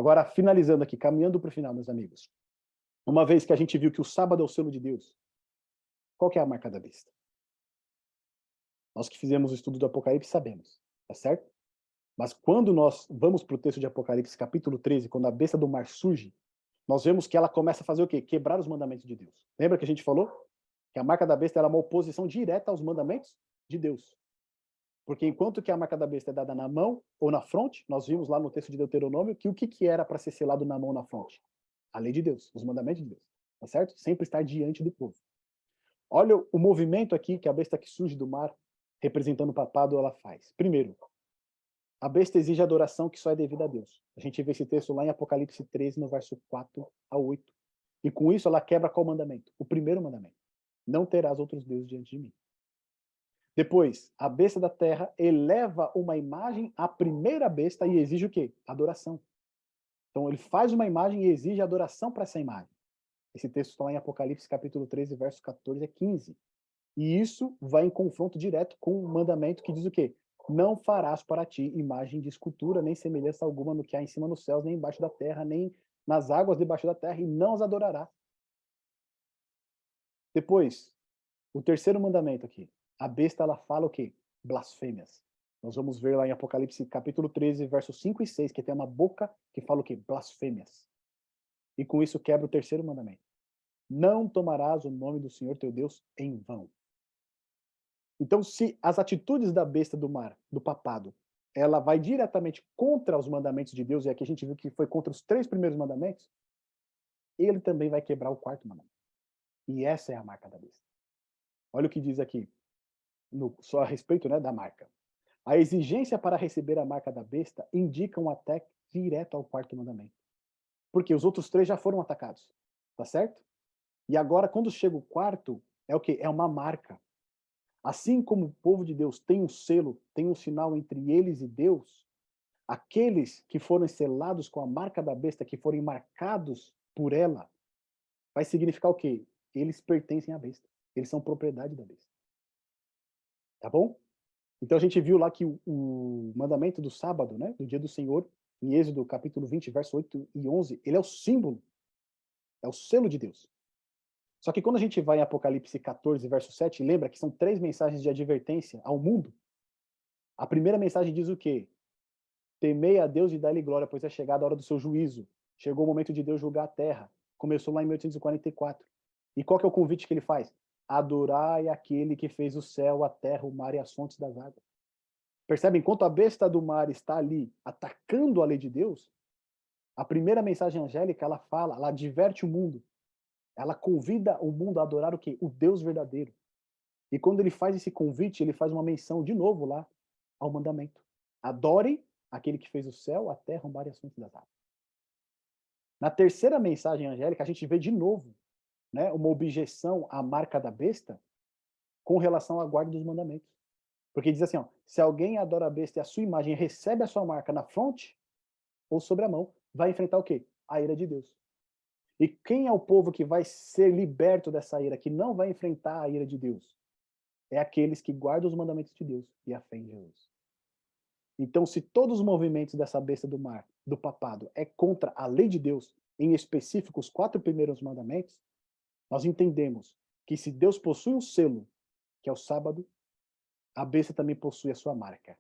Agora, finalizando aqui, caminhando para o final, meus amigos. Uma vez que a gente viu que o sábado é o selo de Deus, qual que é a marca da besta? Nós que fizemos o estudo do Apocalipse sabemos, tá certo? Mas quando nós vamos para o texto de Apocalipse, capítulo 13, quando a besta do mar surge, nós vemos que ela começa a fazer o quê? Quebrar os mandamentos de Deus. Lembra que a gente falou? Que a marca da besta era uma oposição direta aos mandamentos de Deus. Porque enquanto que a marca da besta é dada na mão ou na fronte, nós vimos lá no texto de Deuteronômio que o que era para ser selado na mão ou na fronte? A lei de Deus, os mandamentos de Deus. Tá certo? Sempre estar diante do povo. Olha o movimento aqui que a besta que surge do mar, representando o papado, ela faz. Primeiro, a besta exige adoração que só é devida a Deus. A gente vê esse texto lá em Apocalipse 13, no verso 4 a 8. E com isso ela quebra qual mandamento? O primeiro mandamento. Não terás outros deuses diante de mim. Depois, a besta da terra eleva uma imagem à primeira besta e exige o quê? Adoração. Então ele faz uma imagem e exige adoração para essa imagem. Esse texto está lá em Apocalipse capítulo 13, versos 14 a 15. E isso vai em confronto direto com o mandamento que diz o quê? Não farás para ti imagem de escultura, nem semelhança alguma no que há em cima nos céus, nem embaixo da terra, nem nas águas debaixo da terra, e não as adorarás. Depois, o terceiro mandamento aqui. A besta, ela fala o quê? Blasfêmias. Nós vamos ver lá em Apocalipse capítulo 13, versos 5 e 6, que tem uma boca que fala o quê? Blasfêmias. E com isso quebra o terceiro mandamento. Não tomarás o nome do Senhor teu Deus em vão. Então, se as atitudes da besta do mar, do papado, ela vai diretamente contra os mandamentos de Deus, e aqui a gente viu que foi contra os 3 primeiros mandamentos, ele também vai quebrar o quarto mandamento. E essa é a marca da besta. Olha o que diz aqui, só a respeito, né, da marca. A exigência para receber a marca da besta indica um ataque direto ao quarto mandamento. Porque os outros 3 já foram atacados, tá certo? E agora, quando chega o quarto, é o quê? É uma marca. Assim como o povo de Deus tem um selo, tem um sinal entre eles e Deus, aqueles que foram selados com a marca da besta, que forem marcados por ela, vai significar o quê? Eles pertencem à besta. Eles são propriedade da besta. Tá bom? Então a gente viu lá que o mandamento do sábado, né, do dia do Senhor, em Êxodo capítulo 20, verso 8 e 11, ele é o símbolo, é o selo de Deus. Só que quando a gente vai em Apocalipse 14, verso 7, lembra que são 3 mensagens de advertência ao mundo? A primeira mensagem diz o quê? Temei a Deus e dá-lhe glória, pois é chegada a hora do seu juízo. Chegou o momento de Deus julgar a terra. Começou lá em 1844. E qual que é o convite que ele faz? Adorai aquele que fez o céu, a terra, o mar e as fontes das águas. Percebe? Enquanto a besta do mar está ali atacando a lei de Deus, a primeira mensagem angélica, ela fala, ela adverte o mundo. Ela convida o mundo a adorar o quê? O Deus verdadeiro. E quando ele faz esse convite, ele faz uma menção de novo lá ao mandamento. Adorem aquele que fez o céu, a terra, o mar e as fontes das águas. Na terceira mensagem angélica, a gente vê de novo, né, uma objeção à marca da besta com relação à guarda dos mandamentos. Porque diz assim, ó, se alguém adora a besta e a sua imagem recebe a sua marca na fronte ou sobre a mão, vai enfrentar o quê? A ira de Deus. E quem é o povo que vai ser liberto dessa ira, que não vai enfrentar a ira de Deus? É aqueles que guardam os mandamentos de Deus e a fé em Jesus. Então, se todos os movimentos dessa besta do mar, do papado, é contra a lei de Deus, em específico os 4 primeiros mandamentos, nós entendemos que se Deus possui um selo, que é o sábado, a besta também possui a sua marca,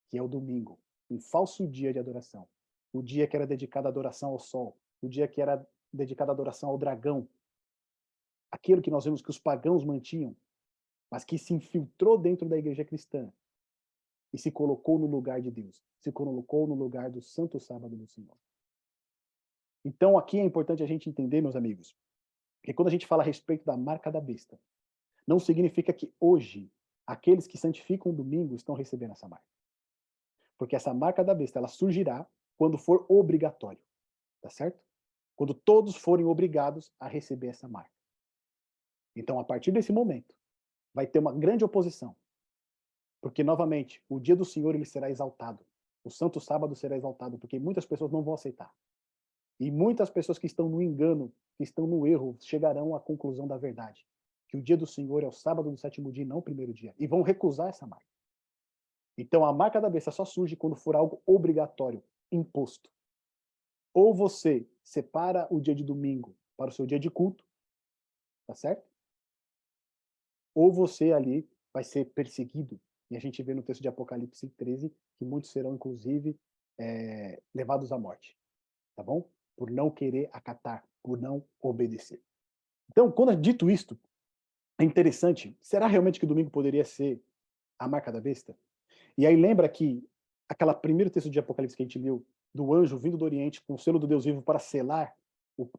que é o domingo, um falso dia de adoração. O dia que era dedicado à adoração ao sol, o dia que era dedicado à adoração ao dragão, aquilo que nós vemos que os pagãos mantinham, mas que se infiltrou dentro da igreja cristã e se colocou no lugar de Deus, se colocou no lugar do santo sábado do Senhor. Então aqui é importante a gente entender, meus amigos, que quando a gente fala a respeito da marca da besta, não significa que hoje aqueles que santificam o domingo estão recebendo essa marca. Porque essa marca da besta, ela surgirá quando for obrigatório, tá certo? Quando todos forem obrigados a receber essa marca. Então, a partir desse momento, vai ter uma grande oposição. Porque, novamente, o dia do Senhor ele será exaltado. O Santo Sábado será exaltado, porque muitas pessoas não vão aceitar. E muitas pessoas que estão no engano, que estão no erro, chegarão à conclusão da verdade. Que o dia do Senhor é o sábado do 7º dia e não o 1º dia. E vão recusar essa marca. Então a marca da besta só surge quando for algo obrigatório, imposto. Ou você separa o dia de domingo para o seu dia de culto, tá certo? Ou você ali vai ser perseguido. E a gente vê no texto de Apocalipse 13 que muitos serão, inclusive, levados à morte, tá bom? Por não querer acatar, por não obedecer. Então, quando é dito isto, é interessante, será realmente que o domingo poderia ser a marca da besta? E aí lembra que aquela primeiro texto de Apocalipse que a gente leu, do anjo vindo do Oriente com o selo do Deus vivo para selar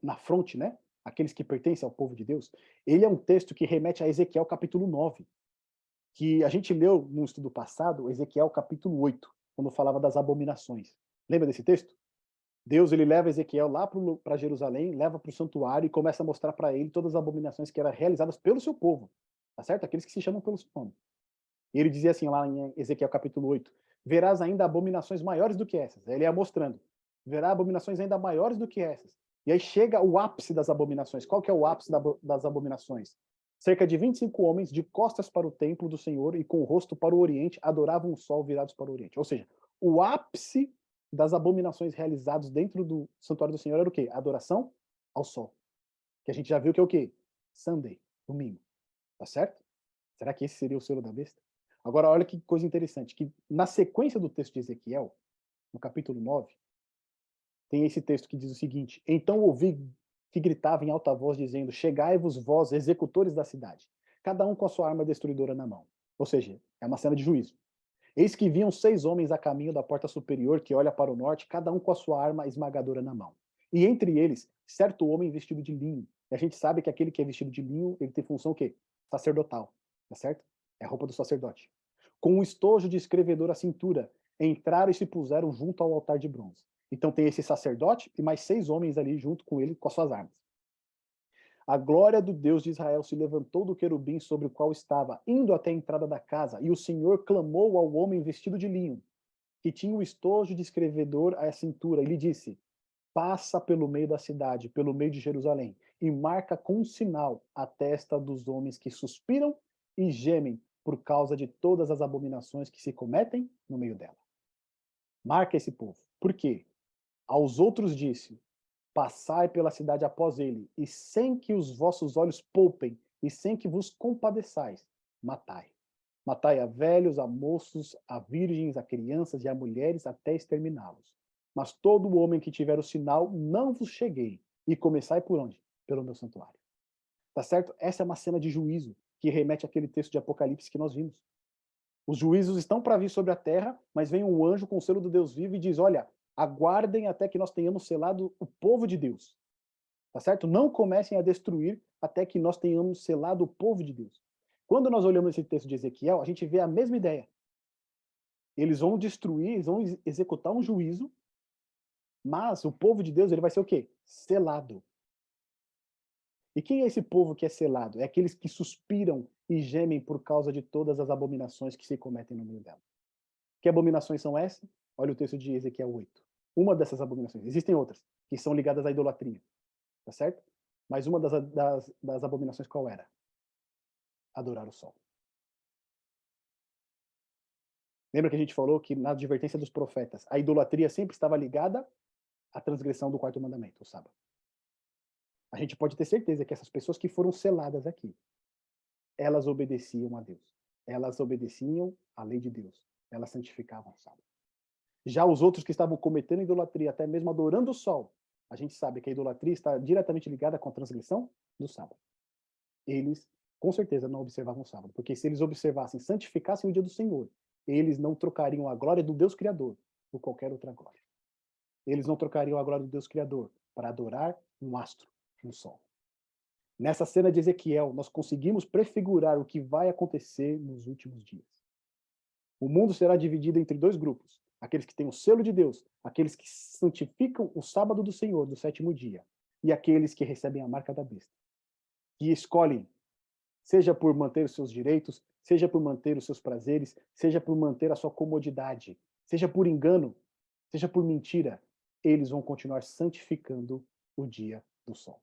na fronte, né? Aqueles que pertencem ao povo de Deus. Ele é um texto que remete a Ezequiel capítulo 9, que a gente leu no estudo passado, Ezequiel capítulo 8, quando falava das abominações. Lembra desse texto? Deus ele leva Ezequiel lá para Jerusalém, leva para o santuário e começa a mostrar para ele todas as abominações que eram realizadas pelo seu povo, tá certo? Aqueles que se chamam pelo seu nome. E ele dizia assim lá em Ezequiel capítulo 8, verás ainda abominações maiores do que essas. Ele ia mostrando, verá abominações ainda maiores do que essas. E aí chega o ápice das abominações. Qual que é o ápice das abominações? Cerca de 25 homens, de costas para o templo do Senhor e com o rosto para o oriente, adoravam o sol virados para o oriente. Ou seja, o ápice das abominações realizadas dentro do santuário do Senhor era o quê? Adoração ao sol. Que a gente já viu que é o quê? Sunday, domingo. Tá certo? Será que esse seria o selo da besta? Agora, olha que coisa interessante, que na sequência do texto de Ezequiel, no capítulo 9, tem esse texto que diz o seguinte: Então ouvi que gritava em alta voz, dizendo: Chegai-vos, vós, executores da cidade, cada um com a sua arma destruidora na mão. Ou seja, é uma cena de juízo. Eis que vinham 6 homens a caminho da porta superior, que olha para o norte, cada um com a sua arma esmagadora na mão. E entre eles, certo homem vestido de linho. E a gente sabe que aquele que é vestido de linho, ele tem função o quê? Sacerdotal, tá certo? É a roupa do sacerdote. Com um estojo de escrevedor à cintura, entraram e se puseram junto ao altar de bronze. Então tem esse sacerdote e mais 6 homens ali junto com ele, com as suas armas. A glória do Deus de Israel se levantou do querubim sobre o qual estava, indo até a entrada da casa, e o Senhor clamou ao homem vestido de linho, que tinha o estojo de escrevedor à cintura, e lhe disse: Passa pelo meio da cidade, pelo meio de Jerusalém, e marca com um sinal a testa dos homens que suspiram e gemem por causa de todas as abominações que se cometem no meio dela. Marca esse povo. Por quê? Aos outros disse: Passai pela cidade após ele, e sem que os vossos olhos poupem, e sem que vos compadeçais, matai. Matai a velhos, a moços, a virgens, a crianças e a mulheres, até exterminá-los. Mas todo homem que tiver o sinal, não vos cheguei. E começai por onde? Pelo meu santuário. Tá certo? Essa é uma cena de juízo que remete àquele texto de Apocalipse que nós vimos. Os juízos estão para vir sobre a terra, mas vem um anjo com o selo do Deus vivo e diz: Olha, aguardem até que nós tenhamos selado o povo de Deus. Tá certo? Não comecem a destruir até que nós tenhamos selado o povo de Deus. Quando nós olhamos esse texto de Ezequiel, a gente vê a mesma ideia. Eles vão destruir, eles vão executar um juízo, mas o povo de Deus ele vai ser o quê? Selado. E quem é esse povo que é selado? É aqueles que suspiram e gemem por causa de todas as abominações que se cometem no meio dela. Que abominações são essas? Olha o texto de Ezequiel 8. Uma dessas abominações. Existem outras, que são ligadas à idolatria. Tá certo? Mas uma das abominações qual era? Adorar o sol. Lembra que a gente falou que na advertência dos profetas, a idolatria sempre estava ligada à transgressão do quarto mandamento, o sábado. A gente pode ter certeza que essas pessoas que foram seladas aqui, elas obedeciam a Deus. Elas obedeciam à lei de Deus. Elas santificavam o sábado. Já os outros que estavam cometendo idolatria, até mesmo adorando o sol, a gente sabe que a idolatria está diretamente ligada com a transgressão do sábado. Eles, com certeza, não observavam o sábado, porque se eles observassem, santificassem o dia do Senhor, eles não trocariam a glória do Deus Criador por qualquer outra glória. Eles não trocariam a glória do Deus Criador para adorar um astro, um sol. Nessa cena de Ezequiel, nós conseguimos prefigurar o que vai acontecer nos últimos dias. O mundo será dividido entre 2 grupos: aqueles que têm o selo de Deus, aqueles que santificam o sábado do Senhor, do 7º dia, e aqueles que recebem a marca da besta, que escolhem, seja por manter os seus direitos, seja por manter os seus prazeres, seja por manter a sua comodidade, seja por engano, seja por mentira, eles vão continuar santificando o dia do sol.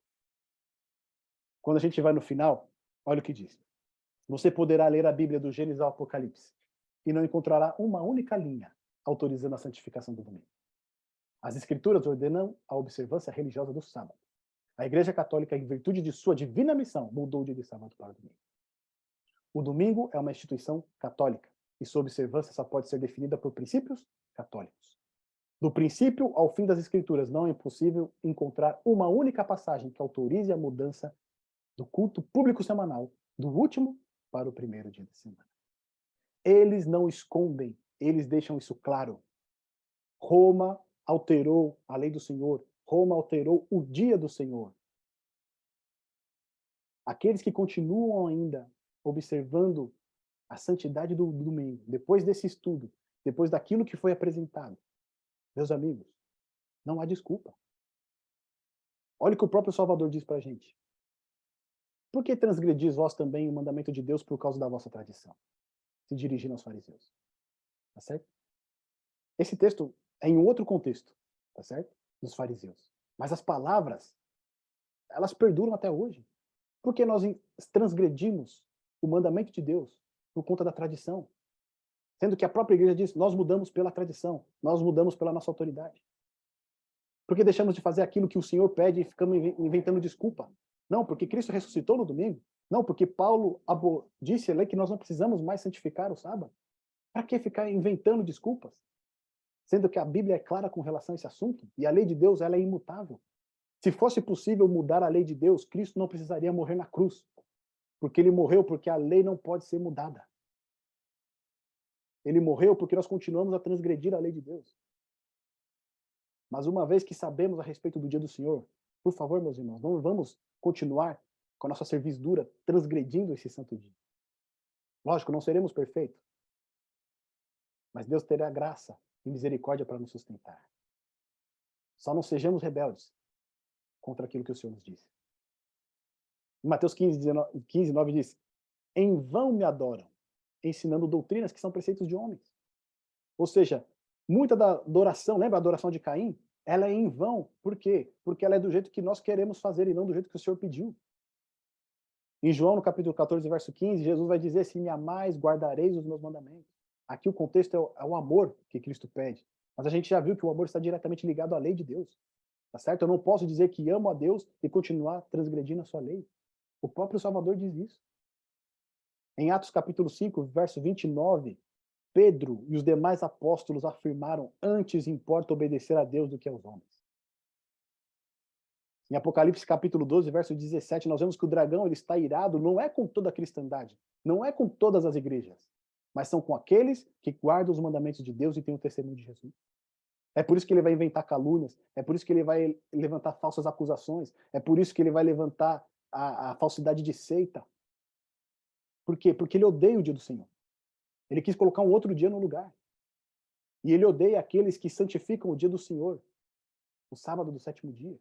Quando a gente vai no final, olha o que diz. Você poderá ler a Bíblia do Gênesis ao Apocalipse e não encontrará uma única linha autorizando a santificação do domingo. As Escrituras ordenam a observância religiosa do sábado. A Igreja Católica, em virtude de sua divina missão, mudou o dia de sábado para o domingo. O domingo é uma instituição católica e sua observância só pode ser definida por princípios católicos. Do princípio ao fim das Escrituras, não é possível encontrar uma única passagem que autorize a mudança do culto público semanal do último para o primeiro dia da semana. Eles não escondem, eles deixam isso claro. Roma alterou a lei do Senhor, Roma alterou o dia do Senhor. Aqueles que continuam ainda observando a santidade do domingo, depois desse estudo, depois daquilo que foi apresentado, meus amigos, não há desculpa. Olha o que o próprio Salvador diz para a gente. Por que transgredis vós também o mandamento de Deus por causa da vossa tradição? Se dirigindo aos fariseus. Tá certo? Esse texto é em outro contexto, tá certo? Dos fariseus. Mas as palavras, elas perduram até hoje. Porque nós transgredimos o mandamento de Deus por conta da tradição. Sendo que a própria igreja diz, nós mudamos pela tradição, nós mudamos pela nossa autoridade. Porque deixamos de fazer aquilo que o Senhor pede e ficamos inventando desculpa. Não, porque Cristo ressuscitou no domingo. Não, porque Paulo disse ali que nós não precisamos mais santificar o sábado. Para que ficar inventando desculpas? Sendo que a Bíblia é clara com relação a esse assunto e a lei de Deus ela é imutável. Se fosse possível mudar a lei de Deus, Cristo não precisaria morrer na cruz. Porque ele morreu porque a lei não pode ser mudada. Ele morreu porque nós continuamos a transgredir a lei de Deus. Mas uma vez que sabemos a respeito do dia do Senhor, por favor, meus irmãos, não vamos continuar com a nossa servidura transgredindo esse santo dia. Lógico, não seremos perfeitos, mas Deus terá graça e misericórdia para nos sustentar. Só não sejamos rebeldes contra aquilo que o Senhor nos disse. Em Mateus 15, 9 diz, em vão me adoram, ensinando doutrinas que são preceitos de homens. Ou seja, muita da adoração, lembra a adoração de Caim? Ela é em vão. Por quê? Porque ela é do jeito que nós queremos fazer e não do jeito que o Senhor pediu. Em João, no capítulo 14, verso 15, Jesus vai dizer, se me amais, guardareis os meus mandamentos. Aqui o contexto é o amor que Cristo pede. Mas a gente já viu que o amor está diretamente ligado à lei de Deus. Tá certo? Eu não posso dizer que amo a Deus e continuar transgredindo a sua lei. O próprio Salvador diz isso. Em Atos capítulo 5, verso 29, Pedro e os demais apóstolos afirmaram, antes importa obedecer a Deus do que aos homens. Em Apocalipse capítulo 12, verso 17, nós vemos que o dragão ele está irado, não é com toda a cristandade, não é com todas as igrejas, mas são com aqueles que guardam os mandamentos de Deus e têm o testemunho de Jesus. É por isso que ele vai inventar calúnias, é por isso que ele vai levantar falsas acusações, é por isso que ele vai levantar a falsidade de seita. Por quê? Porque ele odeia o dia do Senhor. Ele quis colocar um outro dia no lugar. E ele odeia aqueles que santificam o dia do Senhor, o sábado do sétimo dia.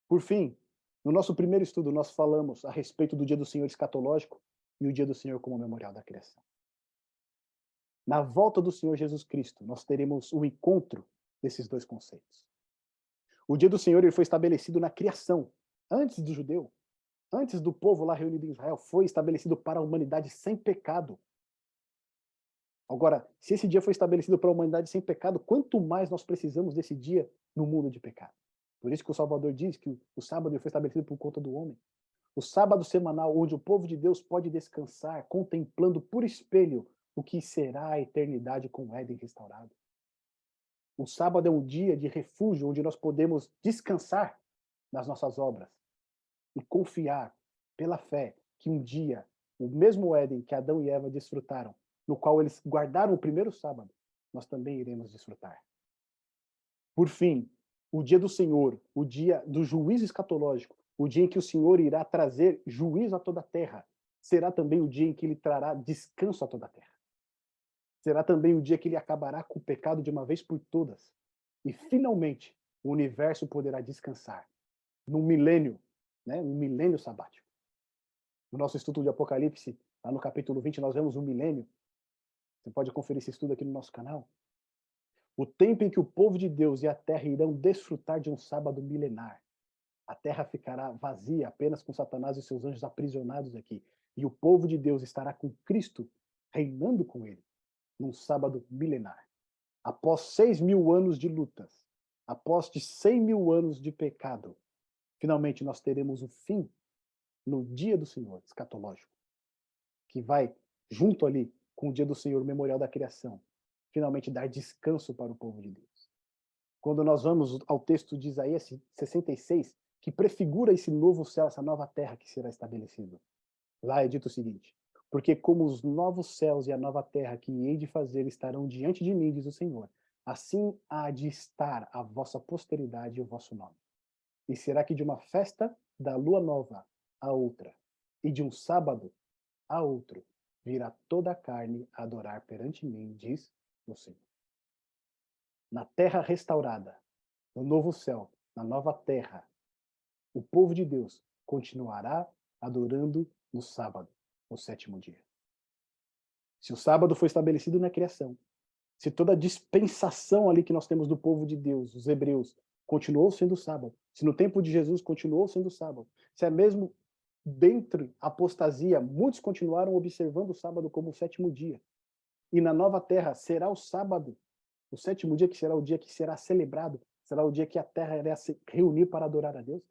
Por fim, no nosso primeiro estudo, nós falamos a respeito do dia do Senhor escatológico e o dia do Senhor como memorial da criação. Na volta do Senhor Jesus Cristo, nós teremos o encontro desses dois conceitos. O dia do Senhor ele foi estabelecido na criação, antes do judeu, antes do povo lá reunido em Israel, foi estabelecido para a humanidade sem pecado. Agora, se esse dia foi estabelecido para a humanidade sem pecado, quanto mais nós precisamos desse dia no mundo de pecado. Por isso que o Salvador diz que o sábado foi estabelecido por conta do homem. O sábado semanal, onde o povo de Deus pode descansar, contemplando por espelho o que será a eternidade com o Éden restaurado. O sábado é um dia de refúgio, onde nós podemos descansar nas nossas obras e confiar, pela fé, que um dia, o mesmo Éden que Adão e Eva desfrutaram, no qual eles guardaram o primeiro sábado, nós também iremos desfrutar. Por fim, o dia do Senhor, o dia do juízo escatológico, o dia em que o Senhor irá trazer juízo a toda a terra, será também o dia em que ele trará descanso a toda a terra. Será também o dia que ele acabará com o pecado de uma vez por todas. E, finalmente, o universo poderá descansar num milênio, né, um milênio sabático. No nosso estudo de Apocalipse, lá no capítulo 20, nós vemos um milênio. Você pode conferir esse estudo aqui no nosso canal. O tempo em que o povo de Deus e a terra irão desfrutar de um sábado milenar. A terra ficará vazia, apenas com Satanás e seus anjos aprisionados aqui. E o povo de Deus estará com Cristo, reinando com ele, num sábado milenar. Após 6.000 anos de lutas, após de 100.000 anos de pecado, finalmente nós teremos o fim no dia do Senhor, escatológico, que vai junto ali com o dia do Senhor, o memorial da criação, finalmente dar descanso para o povo de Deus. Quando nós vamos ao texto de Isaías 66, que prefigura esse novo céu, essa nova terra que será estabelecido. Lá é dito o seguinte: porque como os novos céus e a nova terra que hei de fazer estarão diante de mim, diz o Senhor, assim há de estar a vossa posteridade e o vosso nome. E será que de uma festa da lua nova a outra, e de um sábado a outro, virá toda a carne a adorar perante mim, diz o Senhor. Na terra restaurada, no novo céu, na nova terra, o povo de Deus continuará adorando no sábado, no sétimo dia. Se o sábado foi estabelecido na criação, se toda a dispensação ali que nós temos do povo de Deus, os hebreus, continuou sendo sábado, se no tempo de Jesus continuou sendo sábado, se é mesmo dentro a apostasia, muitos continuaram observando o sábado como o sétimo dia, e na nova terra será o sábado, o sétimo dia que será o dia que será celebrado, será o dia que a terra irá se reunir para adorar a Deus?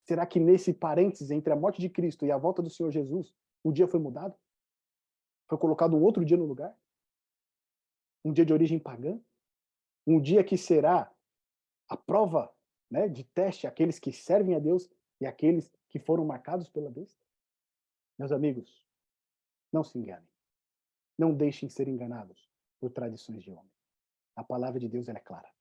Será que nesse parênteses entre a morte de Cristo e a volta do Senhor Jesus, o dia foi mudado? Foi colocado um outro dia no lugar? Um dia de origem pagã? Um dia que será a prova, né, de teste aqueles que servem a Deus e aqueles que foram marcados pela besta? Meus amigos, não se enganem. Não deixem ser enganados por tradições de homem. A palavra de Deus ela é clara.